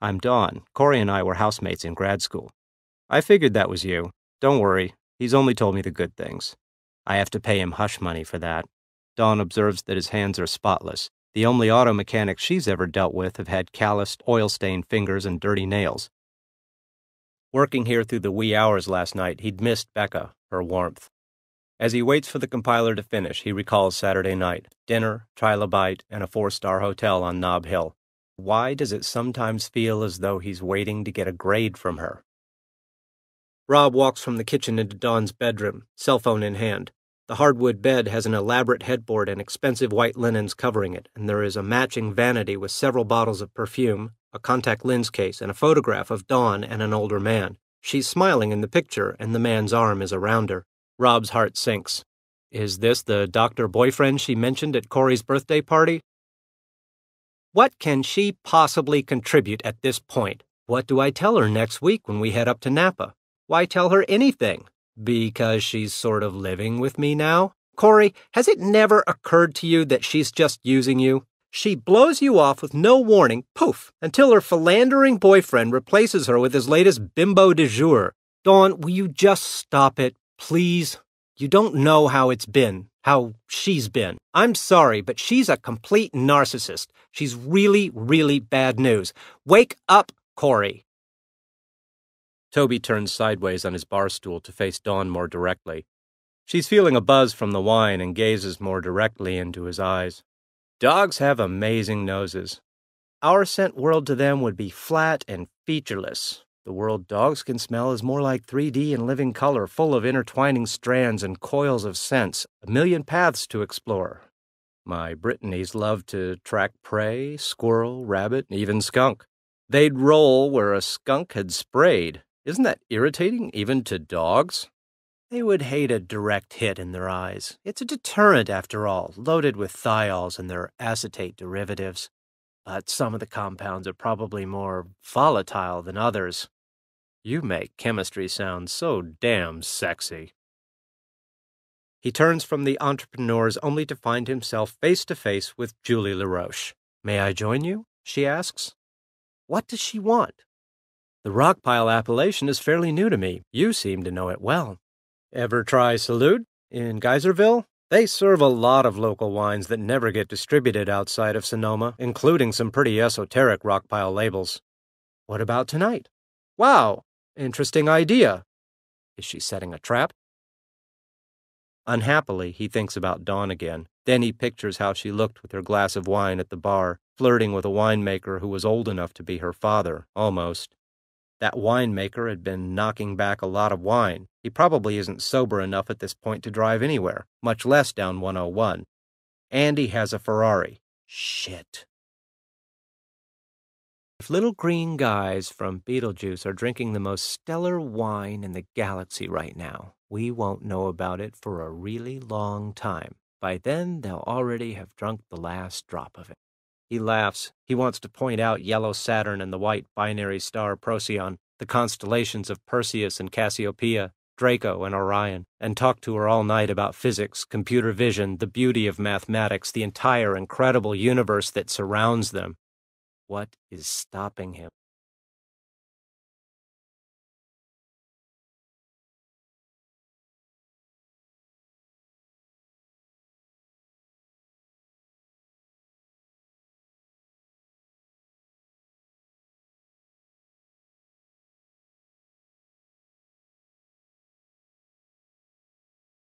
I'm Dawn. Cory and I were housemates in grad school. I figured that was you. Don't worry, he's only told me the good things. I have to pay him hush money for that. Dawn observes that his hands are spotless. The only auto mechanics she's ever dealt with have had calloused, oil-stained fingers and dirty nails. Working here through the wee hours last night, he'd missed Becca, her warmth. As he waits for the compiler to finish, he recalls Saturday night, dinner, trilobite, and a 4-star hotel on Nob Hill. Why does it sometimes feel as though he's waiting to get a grade from her? Rob walks from the kitchen into Dawn's bedroom, cell phone in hand. The hardwood bed has an elaborate headboard and expensive white linens covering it, and there is a matching vanity with several bottles of perfume, a contact lens case, and a photograph of Dawn and an older man. She's smiling in the picture, and the man's arm is around her. Rob's heart sinks. Is this the doctor boyfriend she mentioned at Cory's birthday party? What can she possibly contribute at this point? What do I tell her next week when we head up to Napa? Why tell her anything? Because she's sort of living with me now? Cory, has it never occurred to you that she's just using you? She blows you off with no warning, poof, until her philandering boyfriend replaces her with his latest bimbo du jour. Dawn, will you just stop it, please? You don't know how it's been, how she's been. I'm sorry, but she's a complete narcissist. She's really, really bad news. Wake up, Cory. Toby turns sideways on his bar stool to face Dawn more directly. She's feeling a buzz from the wine and gazes more directly into his eyes. Dogs have amazing noses. Our scent world to them would be flat and featureless. The world dogs can smell is more like 3D and living color, full of intertwining strands and coils of scents, a million paths to explore. My Brittany's love to track prey, squirrel, rabbit, even skunk. They'd roll where a skunk had sprayed. Isn't that irritating, even to dogs? They would hate a direct hit in their eyes. It's a deterrent, after all, loaded with thiols and their acetate derivatives. But some of the compounds are probably more volatile than others. You make chemistry sound so damn sexy. He turns from the entrepreneurs only to find himself face to face with Julie LaRoche. May I join you? She asks. What does she want? The Rockpile appellation is fairly new to me. You seem to know it well. Ever try Salute in Geyserville? They serve a lot of local wines that never get distributed outside of Sonoma, including some pretty esoteric Rockpile labels. What about tonight? Wow, interesting idea. Is she setting a trap? Unhappily, he thinks about Dawn again. Then he pictures how she looked with her glass of wine at the bar, flirting with a winemaker who was old enough to be her father, almost. That winemaker had been knocking back a lot of wine. He probably isn't sober enough at this point to drive anywhere, much less down 101. And he has a Ferrari. Shit. If little green guys from Beetlejuice are drinking the most stellar wine in the galaxy right now, we won't know about it for a really long time. By then, they'll already have drunk the last drop of it. He laughs. He wants to point out yellow Saturn and the white binary star Procyon, the constellations of Perseus and Cassiopeia, Draco and Orion, and talk to her all night about physics, computer vision, the beauty of mathematics, the entire incredible universe that surrounds them. What is stopping him?